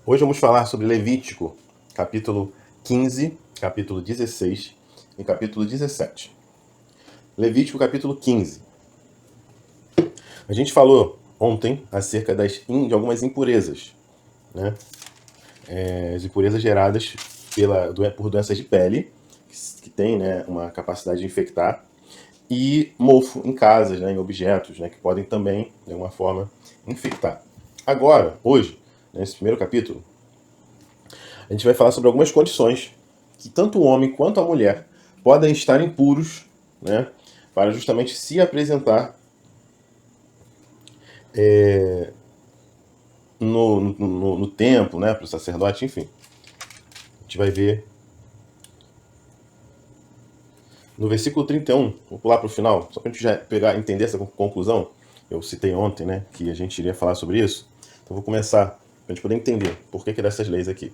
Hoje vamos falar sobre Levítico, capítulo 15, capítulo 16 e capítulo 17. Levítico, capítulo 15. A gente falou ontem acerca de algumas impurezas, né? As impurezas geradas por doenças de pele, que tem, né, uma capacidade de infectar, e mofo em casas, né, em objetos, né, que podem também, de alguma forma, infectar. Agora, hoje, nesse primeiro capítulo, a gente vai falar sobre algumas condições que tanto o homem quanto a mulher podem estar impuros, né, para justamente se apresentar no templo, né, para o sacerdote, enfim. A gente vai ver no versículo 31, vou pular para o final, só para a gente já entender essa conclusão. Eu citei ontem, né, que a gente iria falar sobre isso. Então vou começar, para a gente poder entender por que dessas leis aqui.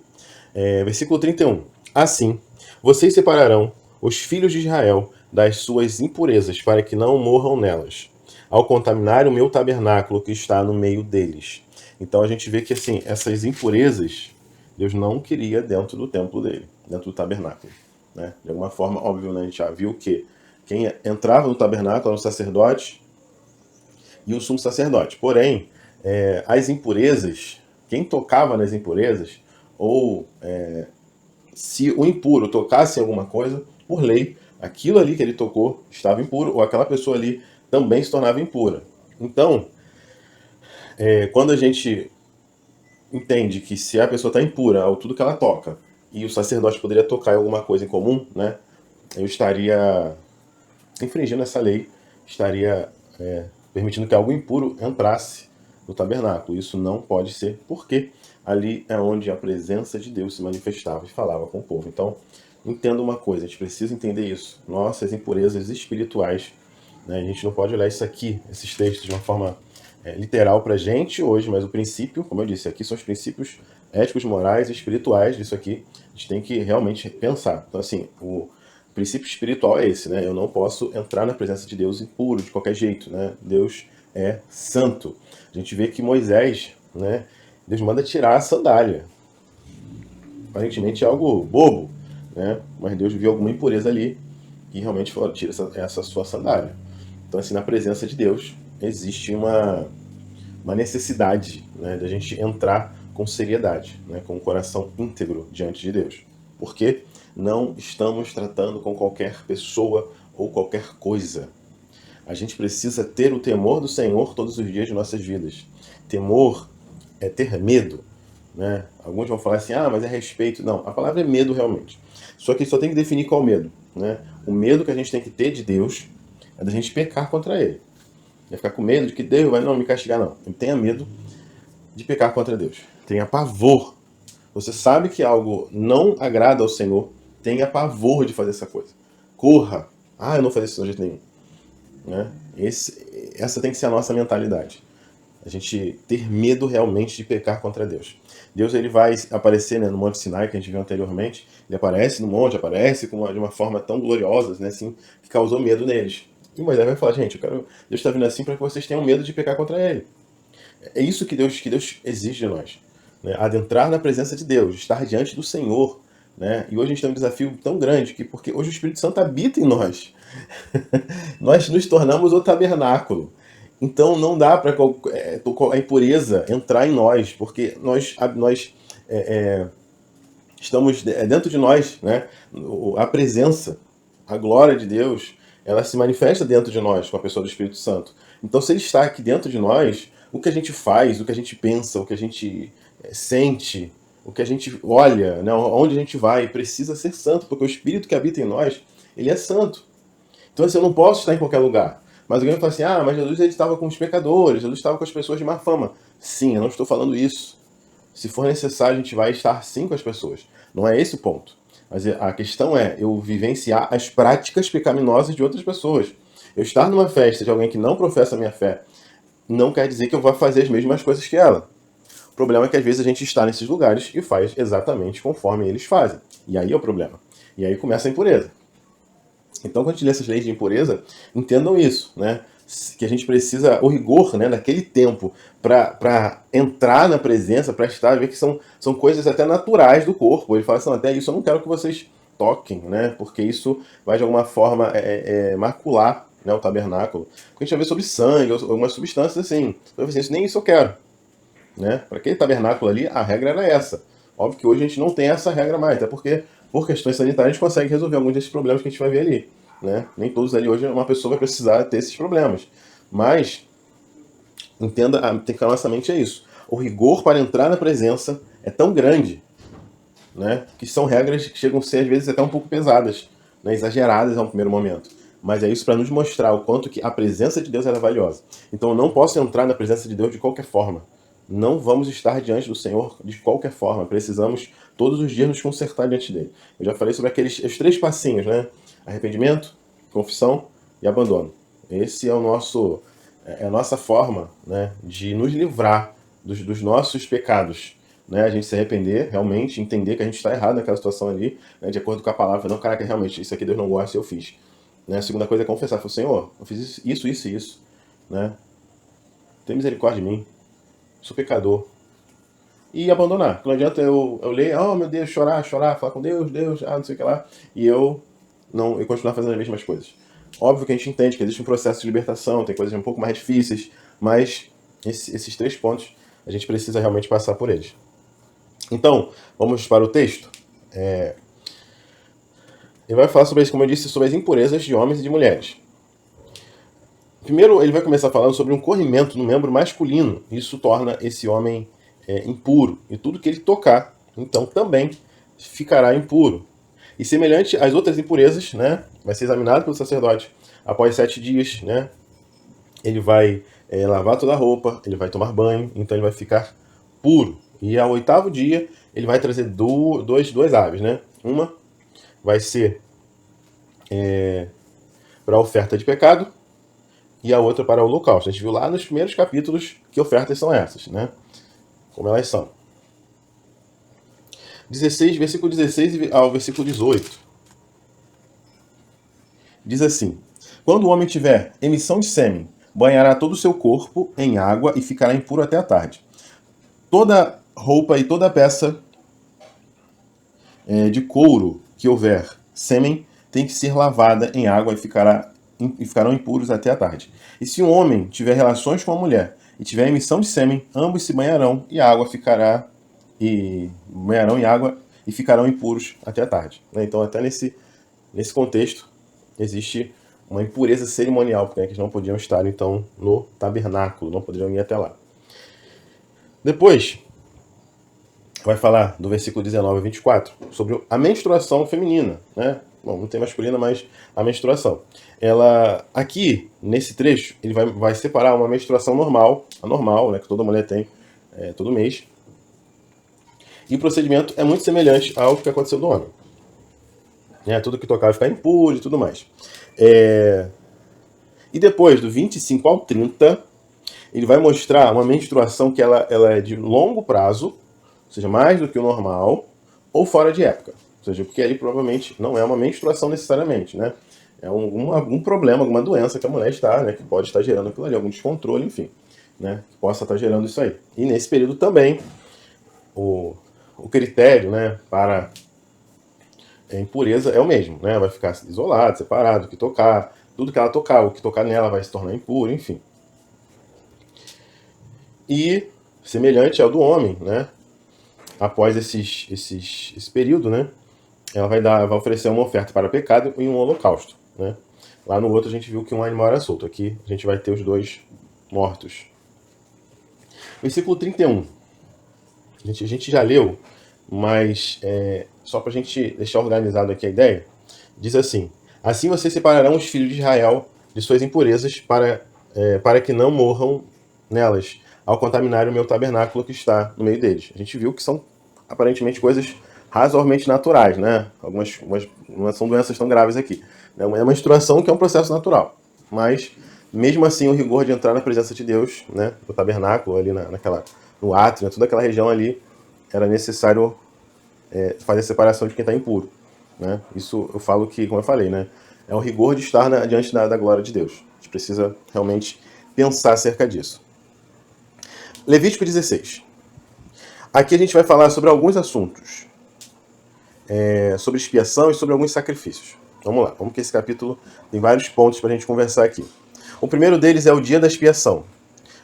Versículo 31. Assim, vocês separarão os filhos de Israel das suas impurezas, para que não morram nelas, ao contaminar o meu tabernáculo que está no meio deles. Então a gente vê que assim, essas impurezas, Deus não queria dentro do templo dele, dentro do tabernáculo. Né? De alguma forma, óbvio, né, a gente já viu que quem entrava no tabernáculo era o sacerdote e o sumo sacerdote. Porém, as impurezas, quem tocava nas impurezas, ou se o impuro tocasse em alguma coisa, por lei, aquilo ali que ele tocou estava impuro, ou aquela pessoa ali também se tornava impura. Então, quando a gente entende que se a pessoa está impura ao tudo que ela toca, e o sacerdote poderia tocar em alguma coisa em comum, né, eu estaria infringindo essa lei, estaria permitindo que algo impuro entrasse no tabernáculo. Isso não pode ser, porque ali é onde a presença de Deus se manifestava e falava com o povo. Então, entenda uma coisa, a gente precisa entender isso. Nossas impurezas espirituais, né, a gente não pode olhar isso aqui, esses textos, de uma forma literal para a gente hoje, mas o princípio, como eu disse, aqui são os princípios éticos, morais e espirituais disso aqui. A gente tem que realmente pensar. Então, assim, o princípio espiritual é esse, né? Eu não posso entrar na presença de Deus impuro de qualquer jeito, né? Deus é santo. A gente vê que Moisés, né? Deus manda tirar a sandália. Aparentemente é algo bobo, né? Mas Deus viu alguma impureza ali e realmente falou: tira essa sua sandália. Então, assim, na presença de Deus existe uma necessidade, né, da gente entrar com seriedade, né, com o coração íntegro diante de Deus. Porque não estamos tratando com qualquer pessoa ou qualquer coisa. A gente precisa ter o temor do Senhor todos os dias de nossas vidas. Temor é ter medo. Né? Alguns vão falar assim, mas é respeito. Não, a palavra é medo realmente. Só que só tem que definir qual medo. Né? O medo que a gente tem que ter de Deus é da gente pecar contra Ele. Vai ficar com medo de que Deus vai não me castigar, não. Não tenha medo de pecar contra Deus. Tenha pavor. Você sabe que algo não agrada ao Senhor, tenha pavor de fazer essa coisa. Corra. Eu não vou fazer isso de jeito nenhum. Né? Essa tem que ser a nossa mentalidade. A gente ter medo realmente de pecar contra Deus. Deus, ele vai aparecer, né, no Monte Sinai, que a gente viu anteriormente. Ele aparece no monte, aparece de uma forma tão gloriosa, né, assim, que causou medo neles. E Moisés vai falar, gente, Deus está vindo assim para que vocês tenham medo de pecar contra ele. É isso que Deus exige de nós. Né? Adentrar na presença de Deus, estar diante do Senhor. Né? E hoje a gente tem um desafio tão grande, porque hoje o Espírito Santo habita em nós. Nós nos tornamos o tabernáculo. Então não dá para a impureza entrar em nós, porque nós estamos dentro de nós, né? A presença, a glória de Deus, ela se manifesta dentro de nós com a pessoa do Espírito Santo. Então, se ele está aqui dentro de nós, o que a gente faz, o que a gente pensa, o que a gente sente, o que a gente olha, né? Onde a gente vai, precisa ser santo, porque o Espírito que habita em nós, ele é santo. Então, assim, eu não posso estar em qualquer lugar. Mas alguém fala assim, mas Jesus, ele estava com os pecadores, Jesus estava com as pessoas de má fama. Sim, eu não estou falando isso. Se for necessário, a gente vai estar sim com as pessoas. Não é esse o ponto. Mas a questão é eu vivenciar as práticas pecaminosas de outras pessoas. Eu estar numa festa de alguém que não professa a minha fé não quer dizer que eu vou fazer as mesmas coisas que ela. O problema é que às vezes a gente está nesses lugares e faz exatamente conforme eles fazem. E aí é o problema. E aí começa a impureza. Então, quando a gente lê essas leis de impureza, entendam isso, né? que a gente precisa, o rigor, né, naquele tempo, para entrar na presença, para estar, ver que são coisas até naturais do corpo. Ele fala assim, até isso eu não quero que vocês toquem, né, porque isso vai de alguma forma macular, né, o tabernáculo. Porque a gente vai ver sobre sangue, algumas substâncias assim. Então, assim, nem isso eu quero. Né? Para aquele tabernáculo ali, a regra era essa. Óbvio que hoje a gente não tem essa regra mais, até porque, por questões sanitárias, a gente consegue resolver alguns desses problemas que a gente vai ver ali. Né? Nem todos ali hoje uma pessoa vai precisar ter esses problemas. Mas, entenda, tem que a nossa mente é isso. O rigor para entrar na presença é tão grande, né, que são regras que chegam a ser, às vezes, até um pouco pesadas, né, exageradas a um primeiro momento. Mas é isso para nos mostrar o quanto que a presença de Deus era valiosa. Então eu não posso entrar na presença de Deus de qualquer forma. Não vamos estar diante do Senhor de qualquer forma. Precisamos todos os dias nos consertar diante dele. Eu já falei sobre os 3 passinhos, né? Arrependimento, confissão e abandono. Esse é a nossa forma, né, de nos livrar dos nossos pecados. Né? A gente se arrepender, realmente, entender que a gente está errado naquela situação ali, né, de acordo com a palavra. Não, caraca, realmente, isso aqui Deus não gosta, eu fiz. Né? A segunda coisa é confessar. Falar, Senhor, eu fiz isso e isso. Né? Tem misericórdia de mim. Sou pecador. E abandonar. Não adianta eu ler, oh meu Deus, chorar, falar com Deus, não sei o que lá, e eu continuar fazendo as mesmas coisas. Óbvio que a gente entende que existe um processo de libertação, tem coisas um pouco mais difíceis, mas esses 3 pontos a gente precisa realmente passar por eles. Então, vamos para o texto. Ele vai falar sobre, como eu disse, sobre as impurezas de homens e de mulheres. Primeiro, ele vai começar falando sobre um corrimento no membro masculino. Isso torna esse homem impuro. E tudo que ele tocar, então, também ficará impuro. E semelhante às outras impurezas, né, vai ser examinado pelo sacerdote após 7 dias. Né, ele vai lavar toda a roupa, ele vai tomar banho, então ele vai ficar puro. E ao 8º dia, ele vai trazer duas aves. Né? Uma vai ser para a oferta de pecado, e a outra para o holocausto. A gente viu lá nos primeiros capítulos que ofertas são essas, né? Como elas são. 16, versículo 16 ao versículo 18. Diz assim: quando o homem tiver emissão de sêmen, banhará todo o seu corpo em água e ficará impuro até a tarde. Toda roupa e toda peça de couro que houver sêmen tem que ser lavada em água e ficarão impuros até a tarde. E se um homem tiver relações com a mulher e tiver emissão de sêmen, ambos se banharão e banharão em água e ficarão impuros até a tarde. Então, até nesse contexto, existe uma impureza cerimonial, porque eles não podiam estar, então, no tabernáculo, não poderiam ir até lá. Depois, vai falar do versículo 19 a 24 sobre a menstruação feminina, né? Bom, não tem masculina, mas a menstruação. Ela, aqui, nesse trecho, ele vai separar uma menstruação normal, a normal, né, que toda mulher tem todo mês. E o procedimento é muito semelhante ao que aconteceu do homem. Tudo que tocar vai ficar impuro e tudo mais. E depois, do 25 ao 30, ele vai mostrar uma menstruação que ela é de longo prazo, ou seja, mais do que o normal, ou fora de época. Ou seja, porque ali provavelmente não é uma menstruação necessariamente, né? É algum problema, alguma doença que a mulher está, né? Que pode estar gerando aquilo ali, algum descontrole, enfim, né? Que possa estar gerando isso aí. E nesse período também, o critério, né, para impureza é o mesmo, né? Vai ficar isolado, separado, o que tocar, tudo que ela tocar, o que tocar nela vai se tornar impuro, enfim. E semelhante ao do homem, né? Após esse período, né? Ela vai oferecer uma oferta para pecado e um holocausto, né? Lá no outro a gente viu que um animal era solto. Aqui a gente vai ter os 2 mortos. Versículo 31. A gente já leu, mas só para a gente deixar organizado aqui a ideia, diz assim: assim vocês separarão os filhos de Israel de suas impurezas para que não morram nelas, ao contaminar o meu tabernáculo que está no meio deles. A gente viu que são aparentemente coisas razoavelmente naturais, né? Algumas não são doenças tão graves aqui. É uma menstruação que é um processo natural, mas mesmo assim o rigor de entrar na presença de Deus, né, no tabernáculo ali no átrio, toda aquela região ali, era necessário fazer a separação de quem está impuro, né? Isso eu falo que, como eu falei, né, é o rigor de estar diante da glória de Deus. gente precisa realmente pensar acerca disso. Levítico 16. Aqui a gente vai falar sobre alguns assuntos, sobre expiação e sobre alguns sacrifícios. Vamos lá, vamos que esse capítulo tem vários pontos para a gente conversar aqui. O primeiro deles é o dia da expiação.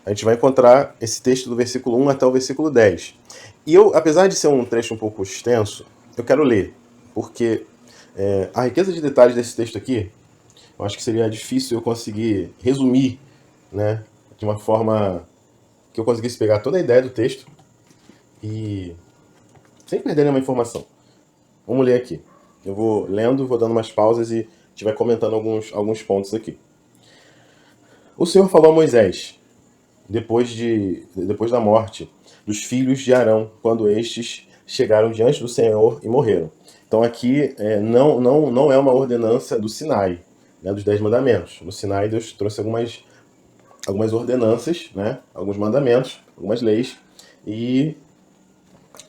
A gente vai encontrar esse texto do versículo 1 até o versículo 10. E eu, apesar de ser um trecho um pouco extenso, eu quero ler, porque a riqueza de detalhes desse texto aqui, eu acho que seria difícil eu conseguir resumir, né, de uma forma que eu conseguisse pegar toda a ideia do texto e sem perder nenhuma informação. Vamos ler aqui. Eu vou lendo, vou dando umas pausas e a gente vai comentando alguns pontos aqui. O Senhor falou a Moisés, depois da morte dos filhos de Arão, quando estes chegaram diante do Senhor e morreram. Então aqui não é uma ordenança do Sinai, né, dos 10 mandamentos. No Sinai Deus trouxe algumas ordenanças, né, alguns mandamentos, algumas leis, e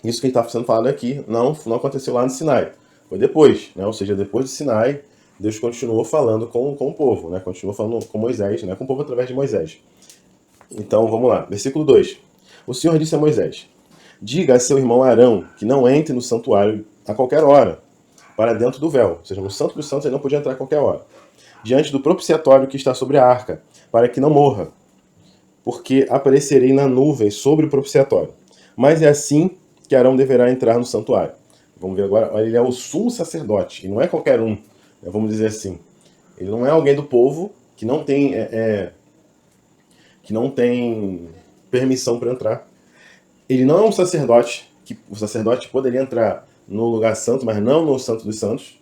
isso que está sendo falado aqui não aconteceu lá no Sinai. Foi depois, né, ou seja, depois do Sinai, Deus continuou falando com o povo, né, continuou falando com Moisés, né, com o povo através de Moisés. Então vamos lá, versículo 2. O Senhor disse a Moisés: diga a seu irmão Arão que não entre no santuário a qualquer hora, para dentro do véu. Ou seja, no Santo dos Santos ele não podia entrar a qualquer hora. Diante do propiciatório que está sobre a arca, para que não morra, porque aparecerei na nuvem sobre o propiciatório. Mas é assim que Arão deverá entrar no santuário. Vamos ver agora, ele é o sumo sacerdote, e não é qualquer um, vamos dizer assim. Ele não é alguém do povo que não tem permissão para entrar. Ele não é um sacerdote, que o sacerdote poderia entrar no lugar santo, mas não no Santo dos Santos.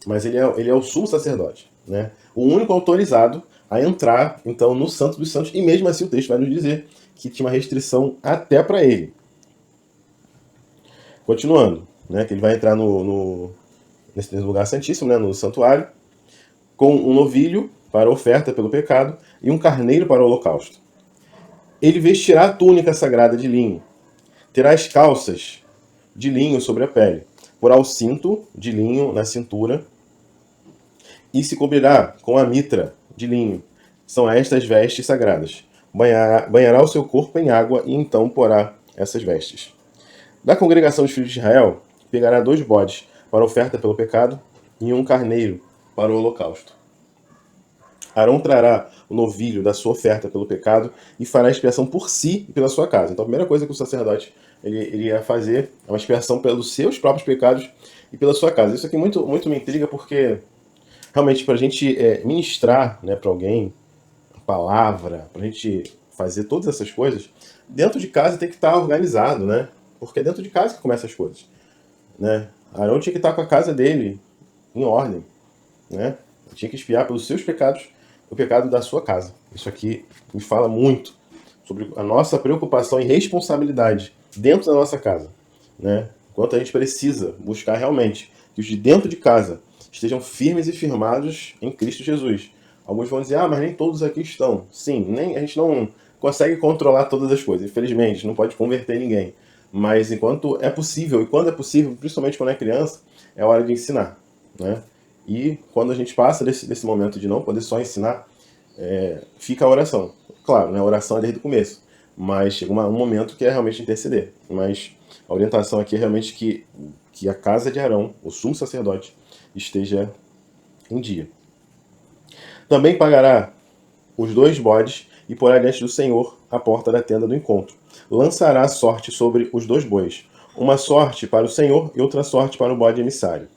Mas ele é o sumo sacerdote, né? O único autorizado a entrar, então, no Santo dos Santos. E mesmo assim o texto vai nos dizer que tinha uma restrição até para ele. Continuando, né? Que ele vai entrar nesse lugar santíssimo, né? No santuário, com um novilho para oferta pelo pecado e um carneiro para o holocausto. Ele vestirá a túnica sagrada de linho, terá as calças de linho sobre a pele, porá o cinto de linho na cintura e se cobrirá com a mitra de linho. São estas vestes sagradas. Banhará o seu corpo em água e então porá essas vestes. Da congregação dos filhos de Israel, pegará 2 bodes para oferta pelo pecado e um carneiro para o holocausto. Arão trará o novilho da sua oferta pelo pecado e fará expiação por si e pela sua casa. Então a primeira coisa que o sacerdote ele ia fazer é uma expiação pelos seus próprios pecados e pela sua casa. Isso aqui muito me intriga porque realmente para a gente ministrar, né, para alguém a palavra, para a gente fazer todas essas coisas, dentro de casa tem que estar organizado, né? Porque é dentro de casa que começam as coisas, né? Arão tinha que estar com a casa dele em ordem, né? Tinha que expiar pelos seus pecados o pecado da sua casa. Isso aqui me fala muito sobre a nossa preocupação e responsabilidade dentro da nossa casa, né? Quanto a gente precisa buscar realmente que os de dentro de casa estejam firmes e firmados em Cristo Jesus. Alguns vão dizer, mas nem todos aqui estão. Sim, a gente não consegue controlar todas as coisas, infelizmente, não pode converter ninguém. Mas enquanto é possível, e quando é possível, principalmente quando é criança, é hora de ensinar, né? E quando a gente passa desse momento de não poder só ensinar, fica a oração. Claro, né, a oração é desde o começo, mas chega um momento que é realmente interceder. Mas a orientação aqui é realmente que a casa de Arão, o sumo sacerdote, esteja em dia. Também pagará os 2 bodes e porá diante do Senhor à porta da tenda do encontro. Lançará a sorte sobre os 2 bois, uma sorte para o Senhor e outra sorte para o bode emissário.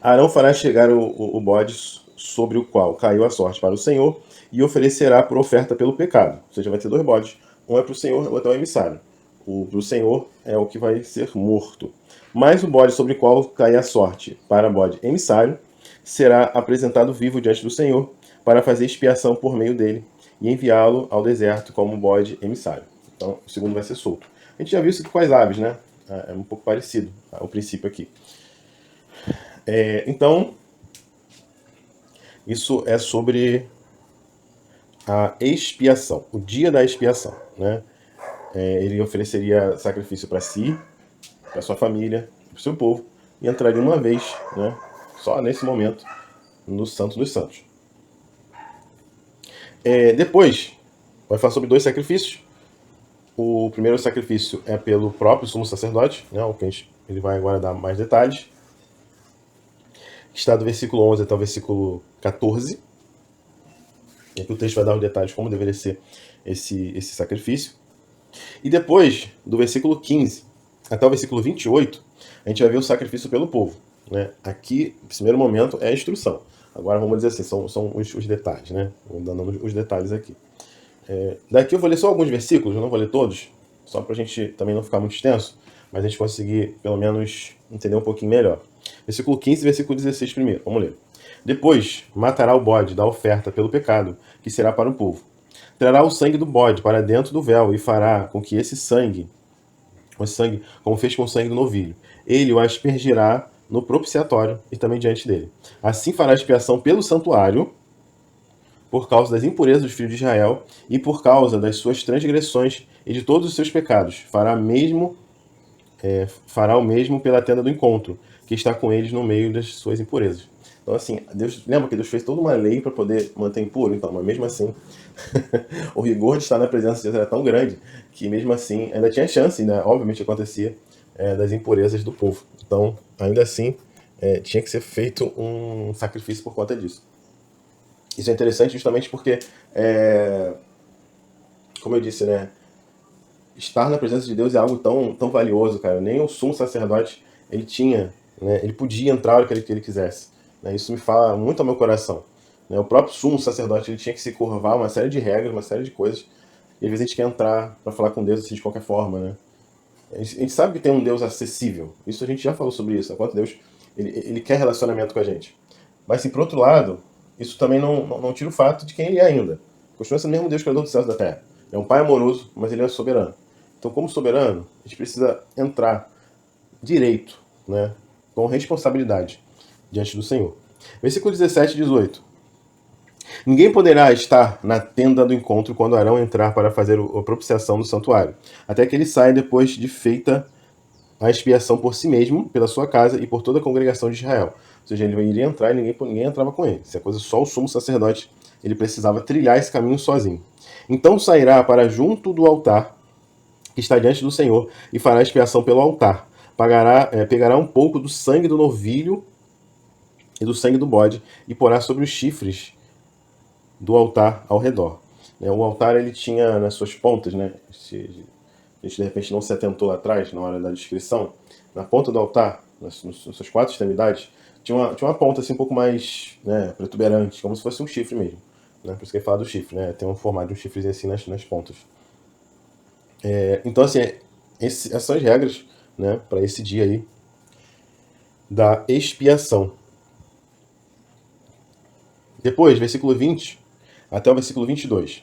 Arão fará chegar o bode sobre o qual caiu a sorte para o Senhor e oferecerá por oferta pelo pecado. Ou seja, vai ter 2 bodes. Um é para o Senhor, o outro é o emissário. O para o Senhor é o que vai ser morto. Mas o bode sobre o qual cair a sorte para bode emissário será apresentado vivo diante do Senhor para fazer expiação por meio dele e enviá-lo ao deserto como bode emissário. Então, o segundo vai ser solto. A gente já viu isso aqui com as aves, né? É um pouco parecido o princípio aqui. Então, isso é sobre a expiação, o dia da expiação, né? Ele ofereceria sacrifício para si, para sua família, para o seu povo, e entraria uma vez, né, só nesse momento, no Santo dos Santos. Depois, vai falar sobre 2 sacrifícios. O primeiro sacrifício é pelo próprio sumo sacerdote, né, o que ele vai agora dar mais detalhes. Está do versículo 11 até o versículo 14. E aqui o texto vai dar os detalhes de como deveria ser esse sacrifício. E depois, do versículo 15 até o versículo 28, a gente vai ver o sacrifício pelo povo. Né? Aqui, no primeiro momento, é a instrução. Agora, vamos dizer assim, são os detalhes, né? Vou dando os detalhes aqui. Daqui eu vou ler só alguns versículos, eu não vou ler todos, só para a gente também não ficar muito extenso, mas a gente conseguir, pelo menos, entender um pouquinho melhor. Versículo 15 e versículo 16 primeiro, vamos ler. Depois, matará o bode da oferta pelo pecado, que será para o povo. Trará o sangue do bode para dentro do véu e fará com que esse sangue, como fez com o sangue do novilho, ele o aspergirá no propiciatório e também diante dele. Assim fará expiação pelo santuário, por causa das impurezas dos filhos de Israel e por causa das suas transgressões e de todos os seus pecados. Fará o mesmo pela tenda do encontro, que está com eles no meio das suas impurezas. Então, assim, lembra que Deus fez toda uma lei para poder manter impuro? Então, mas mesmo assim, o rigor de estar na presença de Deus era tão grande que, mesmo assim, ainda tinha chance, né? Obviamente acontecia das impurezas do povo. Então, ainda assim, tinha que ser feito um sacrifício por conta disso. Isso é interessante justamente porque, como eu disse, né? Estar na presença de Deus é algo tão valioso, cara. Nem o sumo sacerdote, ele tinha, né? Ele podia entrar a hora que ele quisesse. Né? Isso me fala muito ao meu coração. Né? O próprio sumo sacerdote, ele tinha que se curvar uma série de regras, uma série de coisas. E às vezes a gente quer entrar para falar com Deus assim de qualquer forma, né? A gente sabe que tem um Deus acessível. Isso a gente já falou sobre isso. Enquanto Deus, ele quer relacionamento com a gente. Mas, assim, por outro lado, isso também não tira o fato de quem ele é ainda. Continua sendo o mesmo Deus criador dos céus e da terra. É um pai amoroso, mas ele é soberano. Então, como soberano, a gente precisa entrar direito, né, com responsabilidade diante do Senhor. Versículo 17 e 18. Ninguém poderá estar na tenda do encontro quando Arão entrar para fazer a propiciação no santuário, até que ele saia depois de feita a expiação por si mesmo, pela sua casa e por toda a congregação de Israel. Ou seja, ele iria entrar e ninguém entrava com ele. Isso é coisa só o sumo sacerdote, ele precisava trilhar esse caminho sozinho. Então sairá para junto do altar que está diante do Senhor e fará expiação pelo altar. Pegará um pouco do sangue do novilho e do sangue do bode e porá sobre os chifres do altar ao redor. O altar ele tinha nas suas pontas, né? Se a gente de repente não se atentou lá atrás, na hora da descrição, na ponta do altar, nas suas 4 extremidades, tinha uma ponta assim um pouco mais, né, protuberante, como se fosse um chifre mesmo. Né? Por isso que ele fala do chifre, né? Tem um formato de um chifrezinho assim nas pontas. Então, assim, essas são as regras, né, para esse dia aí da expiação. Depois, versículo 20 até o versículo 22.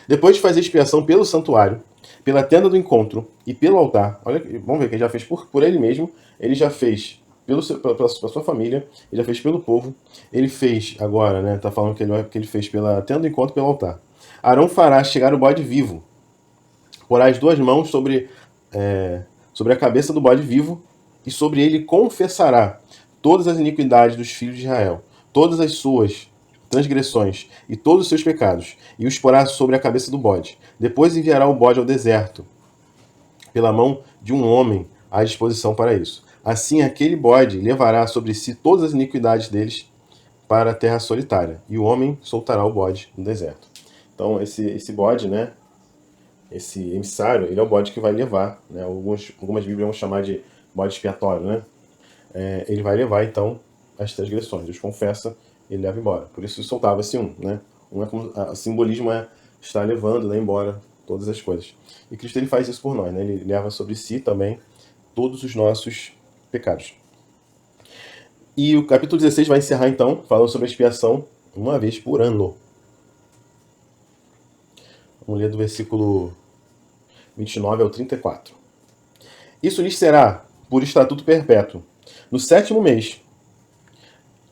Depois de fazer expiação pelo santuário, pela tenda do encontro e pelo altar, olha, vamos ver que ele já fez por ele mesmo, ele já fez pela sua família, ele já fez pelo povo, ele fez agora, né, tá falando que ele fez pela tenda do encontro e pelo altar. Arão fará chegar o bode vivo, porá as 2 mãos sobre a cabeça do bode vivo e sobre ele confessará todas as iniquidades dos filhos de Israel, todas as suas transgressões e todos os seus pecados, e os porá sobre a cabeça do bode. Depois enviará o bode ao deserto, pela mão de um homem à disposição para isso. Assim aquele bode levará sobre si todas as iniquidades deles para a terra solitária, e o homem soltará o bode no deserto. Então esse bode, né, esse emissário, ele é o bode que vai levar, né, algumas Bíblias vão chamar de bode expiatório, né? Ele vai levar então as transgressões. Deus confessa, ele leva embora. Por isso soltava-se um, né? Um é como o simbolismo estar levando, né, embora todas as coisas. E Cristo ele faz isso por nós, né? Ele leva sobre si também todos os nossos pecados. E o capítulo 16 vai encerrar então falando sobre a expiação uma vez por ano. Vamos ler do versículo 29 ao 34. Isso lhes será por estatuto perpétuo. No 7º mês,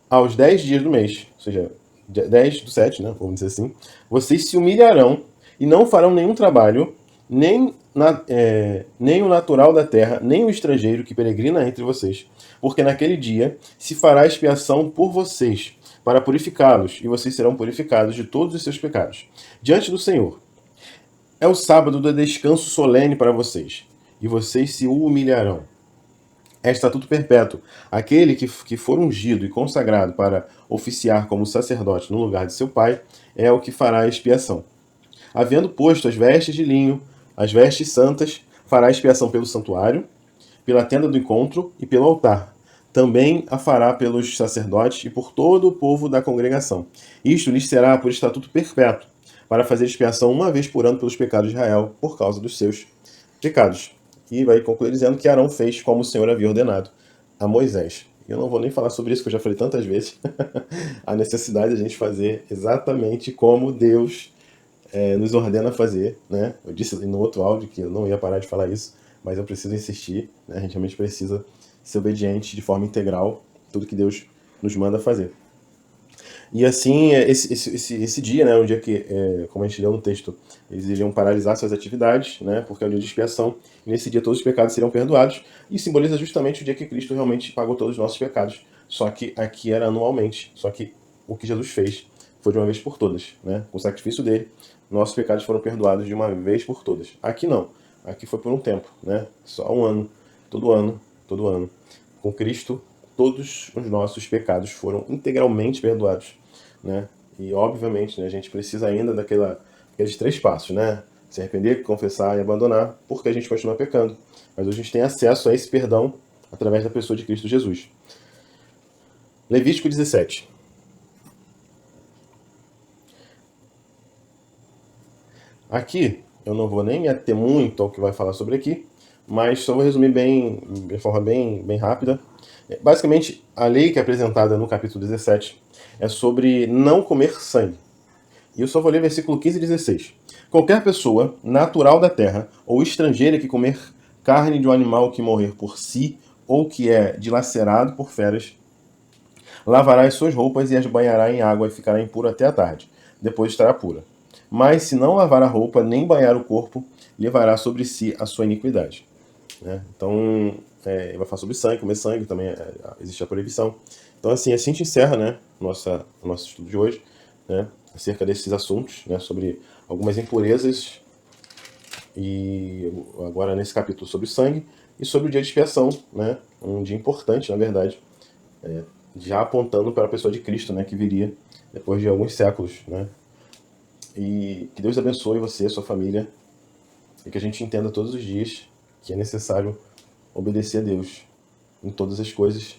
aos 10 dias do mês, ou seja, 10 do 7, né, vamos dizer assim, vocês se humilharão e não farão nenhum trabalho, nem o natural da terra, nem o estrangeiro que peregrina entre vocês, porque naquele dia se fará expiação por vocês, para purificá-los, e vocês serão purificados de todos os seus pecados. Diante do Senhor, é o sábado do descanso solene para vocês, e vocês se humilharão. É estatuto perpétuo. Aquele que for ungido e consagrado para oficiar como sacerdote no lugar de seu pai, é o que fará a expiação. Havendo posto as vestes de linho, as vestes santas, fará expiação pelo santuário, pela tenda do encontro e pelo altar. Também a fará pelos sacerdotes e por todo o povo da congregação. Isto lhes será por estatuto perpétuo, para fazer expiação uma vez por ano pelos pecados de Israel, por causa dos seus pecados. E vai concluir dizendo que Arão fez como o Senhor havia ordenado a Moisés. Eu não vou nem falar sobre isso, que eu já falei tantas vezes. A necessidade de a gente fazer exatamente como Deus nos ordena fazer, né? Eu disse no outro áudio que eu não ia parar de falar isso, mas eu preciso insistir, né? A gente realmente precisa ser obediente de forma integral, tudo que Deus nos manda fazer. E assim, esse dia, né, um dia que, como a gente leu no texto, eles iriam paralisar suas atividades, né, porque é o dia de expiação, e nesse dia todos os pecados seriam perdoados, e simboliza justamente o dia que Cristo realmente pagou todos os nossos pecados, só que aqui era anualmente, só que o que Jesus fez foi de uma vez por todas, né, com o sacrifício dele, nossos pecados foram perdoados de uma vez por todas. Aqui não, aqui foi por um tempo, né, só um ano, todo ano, com Cristo, todos os nossos pecados foram integralmente perdoados, né? E obviamente, né, a gente precisa ainda daqueles 3 passos, né? Se arrepender, confessar e abandonar, porque a gente continua pecando. Mas hoje a gente tem acesso a esse perdão através da pessoa de Cristo Jesus. Levítico 17. Aqui, eu não vou nem me ater muito ao que vai falar sobre aqui, mas só vou resumir de forma bem rápida. Basicamente, a lei que é apresentada no capítulo 17 é sobre não comer sangue. E eu só vou ler versículo 15 e 16. Qualquer pessoa natural da terra ou estrangeira que comer carne de um animal que morrer por si ou que é dilacerado por feras, lavará as suas roupas e as banhará em água e ficará impuro até a tarde. Depois estará pura. Mas se não lavar a roupa nem banhar o corpo, levará sobre si a sua iniquidade. Né? Então, vai falar sobre sangue, comer sangue, também existe a proibição. Então, assim a gente encerra, né, o nosso estudo de hoje, né, acerca desses assuntos, né, sobre algumas impurezas, e agora nesse capítulo sobre sangue, e sobre o dia de expiação, né, um dia importante, na verdade, já apontando para a pessoa de Cristo, né, que viria depois de alguns séculos. Né, e que Deus abençoe você, sua família, e que a gente entenda todos os dias que é necessário obedecer a Deus em todas as coisas,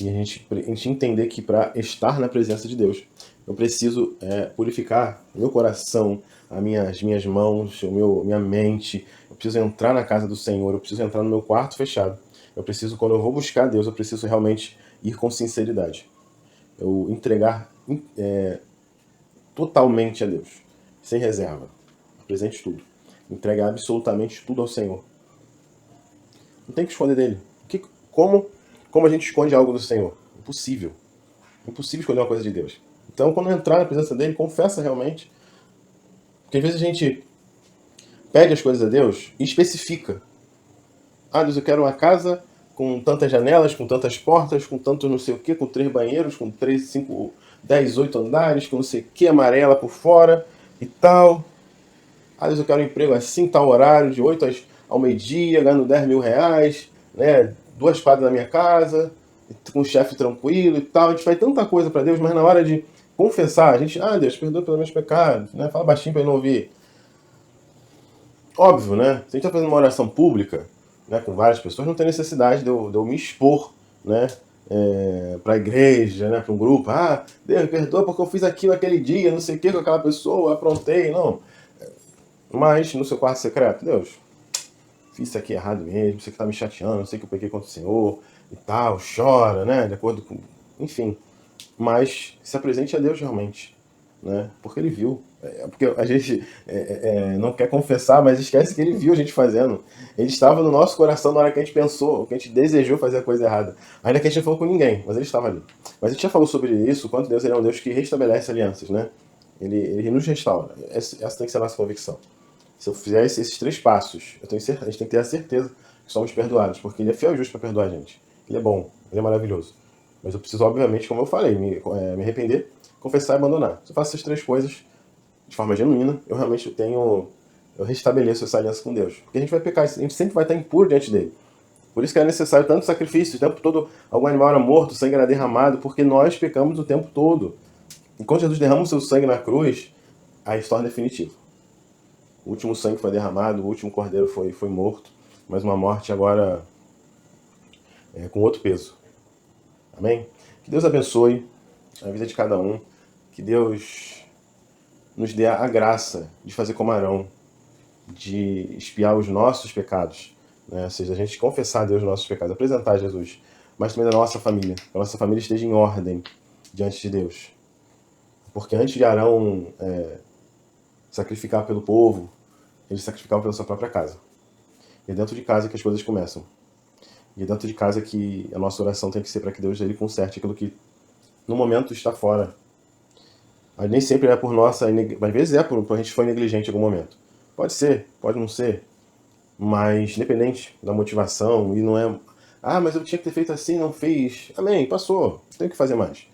e a gente entender que para estar na presença de Deus, eu preciso purificar meu coração, as minhas mãos, minha mente, eu preciso entrar na casa do Senhor, eu preciso entrar no meu quarto fechado, eu preciso, quando eu vou buscar Deus, eu preciso realmente ir com sinceridade, eu entregar totalmente a Deus, sem reserva, apresente tudo, entregar absolutamente tudo ao Senhor. Não tem que esconder dele. Como a gente esconde algo do Senhor? Impossível. Impossível esconder uma coisa de Deus. Então, quando entrar na presença dele, confessa realmente. Porque às vezes a gente pede as coisas a Deus e especifica. Ah, Deus, eu quero uma casa com tantas janelas, com tantas portas, com tanto não sei o que, com 3 banheiros, com 3, 5, 10, 8 andares, com não sei o que, amarela por fora e tal. Ah, Deus, eu quero um emprego assim, tal horário, de 8 ao meio-dia, ganhando 10 mil reais, né? 2 quadras na minha casa, com um chefe tranquilo e tal. A gente faz tanta coisa para Deus, mas na hora de confessar, a gente, Deus, perdoa pelos meus pecados, né? Fala baixinho para ele não ouvir. Óbvio, né? Se a gente está fazendo uma oração pública, né, com várias pessoas, não tem necessidade de eu me expor, né? Para a igreja, né, para um grupo. Deus, me perdoa porque eu fiz aquilo aquele dia, não sei o que com aquela pessoa, aprontei, não. Mas no seu quarto secreto, Deus, fiz isso aqui errado mesmo, você que tá me chateando, eu sei que eu peguei contra o Senhor e tal, chora, né, de acordo com... Enfim, mas se apresente a Deus realmente, né, porque Ele viu. Porque a gente não quer confessar, mas esquece que Ele viu a gente fazendo. Ele estava no nosso coração na hora que a gente pensou, que a gente desejou fazer a coisa errada. Ainda que a gente não falou com ninguém, mas Ele estava ali. Mas a gente já falou sobre isso, quanto Deus Ele é um Deus que restabelece alianças, né? Ele nos restaura. Essa tem que ser a nossa convicção. Se eu fizer esses 3 passos, a gente tem que ter a certeza que somos perdoados, porque Ele é fiel e justo para perdoar a gente. Ele é bom, Ele é maravilhoso. Mas eu preciso, obviamente, como eu falei, me arrepender, confessar e abandonar. Se eu faço essas 3 coisas de forma genuína, eu realmente eu restabeleço essa aliança com Deus. Porque a gente vai pecar, a gente sempre vai estar impuro diante dele. Por isso que era necessário tanto sacrifício, o tempo todo algum animal era morto, o sangue era derramado, porque nós pecamos o tempo todo. E quando Jesus derrama o seu sangue na cruz, aí se torna definitivo. O último sangue foi derramado, o último cordeiro foi morto, mas uma morte agora com outro peso. Amém? Que Deus abençoe a vida de cada um, que Deus nos dê a graça de fazer como Arão, de expiar os nossos pecados, né? Ou seja, a gente confessar a Deus os nossos pecados, apresentar a Jesus, mas também da nossa família, que a nossa família esteja em ordem diante de Deus. Porque antes de Arão sacrificar pelo povo, ele sacrificava pela sua própria casa. E é dentro de casa que as coisas começam. E é dentro de casa que a nossa oração tem que ser para que Deus ele conserte aquilo que no momento está fora. Mas nem sempre é por nossa... Às vezes é por a gente foi negligente em algum momento. Pode ser, pode não ser. Mas independente da motivação, e não é... Ah, mas eu tinha que ter feito assim, não fiz. Amém, passou. Não tem o que fazer mais.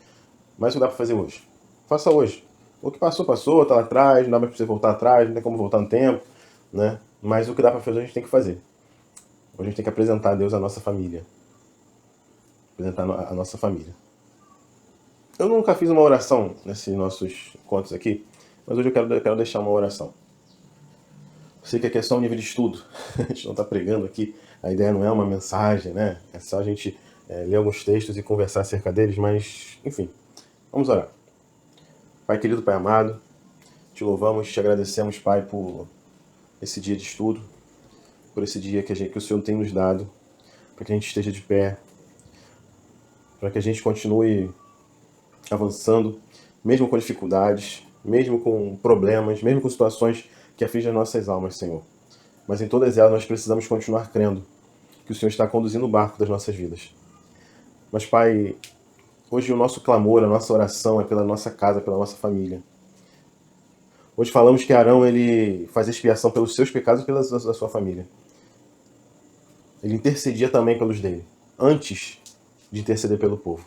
Mas o que dá para fazer hoje? Faça hoje. O que passou, passou, tá lá atrás, não dá mais para você voltar atrás, não tem como voltar no tempo, né? Mas o que dá para fazer a gente tem que fazer. Hoje a gente tem que apresentar a Deus a nossa família. Apresentar a nossa família. Eu nunca fiz uma oração nesses nossos contos aqui, mas hoje eu quero deixar uma oração. Eu sei que aqui é só um nível de estudo, a gente não está pregando aqui, a ideia não é uma mensagem, né? É só a gente ler alguns textos e conversar acerca deles, mas, enfim, vamos orar. Pai querido, Pai amado, te louvamos, te agradecemos, Pai, por esse dia de estudo, por esse dia que o Senhor tem nos dado, para que a gente esteja de pé, para que a gente continue avançando, mesmo com dificuldades, mesmo com problemas, mesmo com situações que afligem as nossas almas, Senhor. Mas em todas elas nós precisamos continuar crendo que o Senhor está conduzindo o barco das nossas vidas. Mas, Pai, hoje o nosso clamor, a nossa oração é pela nossa casa, pela nossa família. Hoje falamos que Arão ele faz expiação pelos seus pecados e pelos da sua família. Ele intercedia também pelos dele, antes de interceder pelo povo.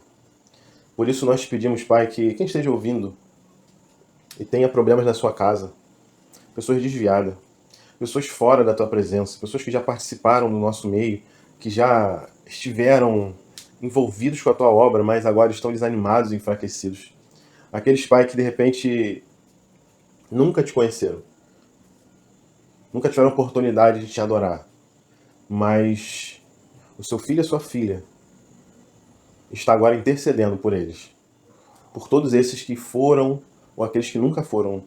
Por isso nós pedimos, Pai, que quem esteja ouvindo e tenha problemas na sua casa, pessoas desviadas, pessoas fora da tua presença, pessoas que já participaram do nosso meio, que já estiveram envolvidos com a tua obra, mas agora estão desanimados e enfraquecidos. Aqueles, Pai, que de repente nunca te conheceram, nunca tiveram oportunidade de te adorar, mas o seu filho e a sua filha está agora intercedendo por eles, por todos esses que foram ou aqueles que nunca foram.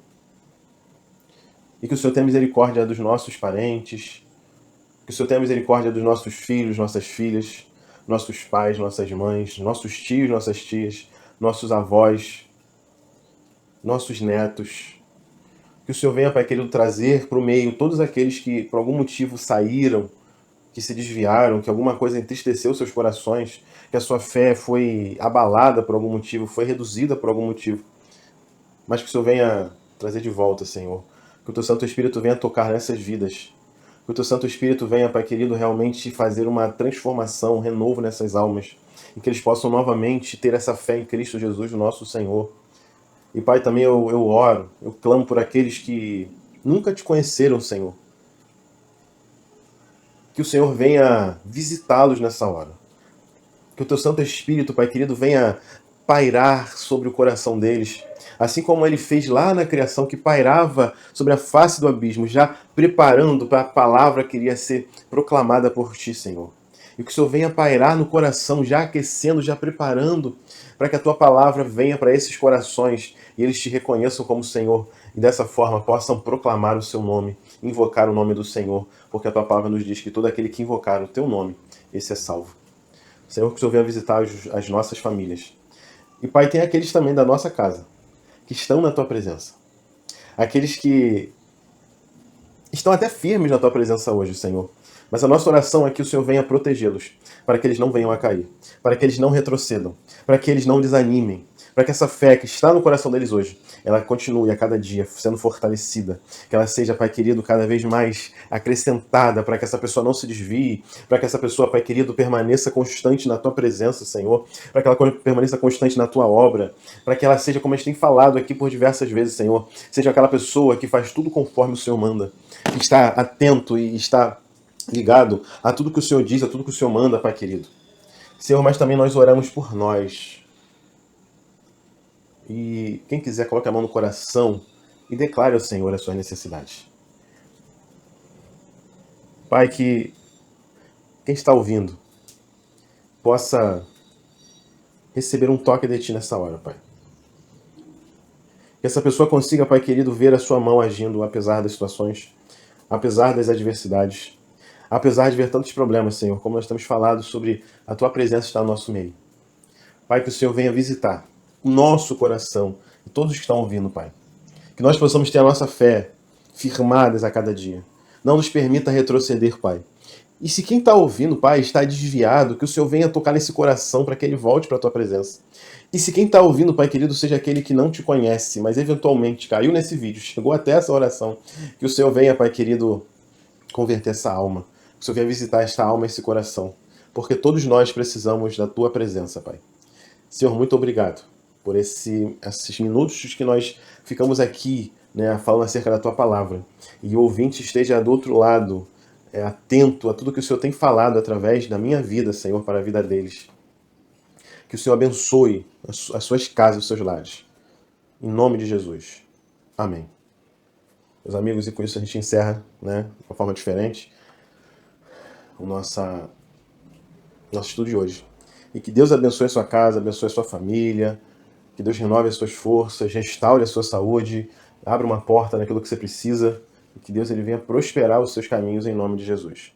E que o Senhor tenha misericórdia dos nossos parentes, que o Senhor tenha misericórdia dos nossos filhos, nossas filhas, nossos pais, nossas mães, nossos tios, nossas tias, nossos avós, nossos netos. Que o Senhor venha, Pai querido, trazer para o meio todos aqueles que por algum motivo saíram, que se desviaram, que alguma coisa entristeceu seus corações, que a sua fé foi abalada por algum motivo, foi reduzida por algum motivo. Mas que o Senhor venha trazer de volta, Senhor. Que o Teu Santo Espírito venha tocar nessas vidas. Que o Teu Santo Espírito venha, Pai querido, realmente fazer uma transformação, um renovo nessas almas. E que eles possam novamente ter essa fé em Cristo Jesus, nosso Senhor. E, Pai, também eu oro, eu clamo por aqueles que nunca Te conheceram, Senhor. Que o Senhor venha visitá-los nessa hora. Que o Teu Santo Espírito, Pai querido, venha pairar sobre o coração deles. Assim como Ele fez lá na criação, que pairava sobre a face do abismo, já preparando para a palavra que iria ser proclamada por Ti, Senhor. E que o Senhor venha pairar no coração, já aquecendo, já preparando, para que a Tua palavra venha para esses corações e eles Te reconheçam como Senhor. E dessa forma possam proclamar o Seu nome, invocar o nome do Senhor, porque a Tua palavra nos diz que todo aquele que invocar o Teu nome, esse é salvo. Senhor, que o Senhor venha visitar as nossas famílias. E, Pai, tem aqueles também da nossa casa, que estão na Tua presença. Aqueles que estão até firmes na Tua presença hoje, Senhor. Mas a nossa oração é que o Senhor venha protegê-los, para que eles não venham a cair, para que eles não retrocedam, para que eles não desanimem, para que essa fé que está no coração deles hoje, ela continue a cada dia sendo fortalecida, que ela seja, Pai querido, cada vez mais acrescentada, para que essa pessoa não se desvie, para que essa pessoa, Pai querido, permaneça constante na Tua presença, Senhor, para que ela permaneça constante na Tua obra, para que ela seja, como a gente tem falado aqui por diversas vezes, Senhor, seja aquela pessoa que faz tudo conforme o Senhor manda, que está atento e está ligado a tudo que o Senhor diz, a tudo que o Senhor manda, Pai querido. Senhor, mas também nós oramos por nós. E quem quiser, coloque a mão no coração e declare ao Senhor as suas necessidades. Pai, que quem está ouvindo possa receber um toque de Ti nessa hora, Pai. Que essa pessoa consiga, Pai querido, ver a Sua mão agindo apesar das situações, apesar das adversidades, apesar de ver tantos problemas, Senhor, como nós temos falado sobre a Tua presença estar no nosso meio. Pai, que o Senhor venha visitar o nosso coração e todos que estão ouvindo, Pai. Que nós possamos ter a nossa fé firmadas a cada dia. Não nos permita retroceder, Pai. E se quem está ouvindo, Pai, está desviado, que o Senhor venha tocar nesse coração para que ele volte para a Tua presença. E se quem está ouvindo, Pai querido, seja aquele que não Te conhece, mas eventualmente caiu nesse vídeo, chegou até essa oração, que o Senhor venha, Pai querido, converter essa alma. Que o Senhor venha visitar esta alma e esse coração. Porque todos nós precisamos da Tua presença, Pai. Senhor, muito obrigado por esses minutos que nós ficamos aqui, né, falando acerca da Tua palavra. E o ouvinte esteja do outro lado, atento a tudo que o Senhor tem falado através da minha vida, Senhor, para a vida deles. Que o Senhor abençoe as suas casas e os seus lares. Em nome de Jesus. Amém. Meus amigos, e com isso a gente encerra, né, de uma forma diferente, o nosso estudo de hoje. E que Deus abençoe a sua casa, abençoe a sua família, que Deus renove as suas forças, restaure a sua saúde, abra uma porta naquilo que você precisa, e que Deus ele venha prosperar os seus caminhos em nome de Jesus.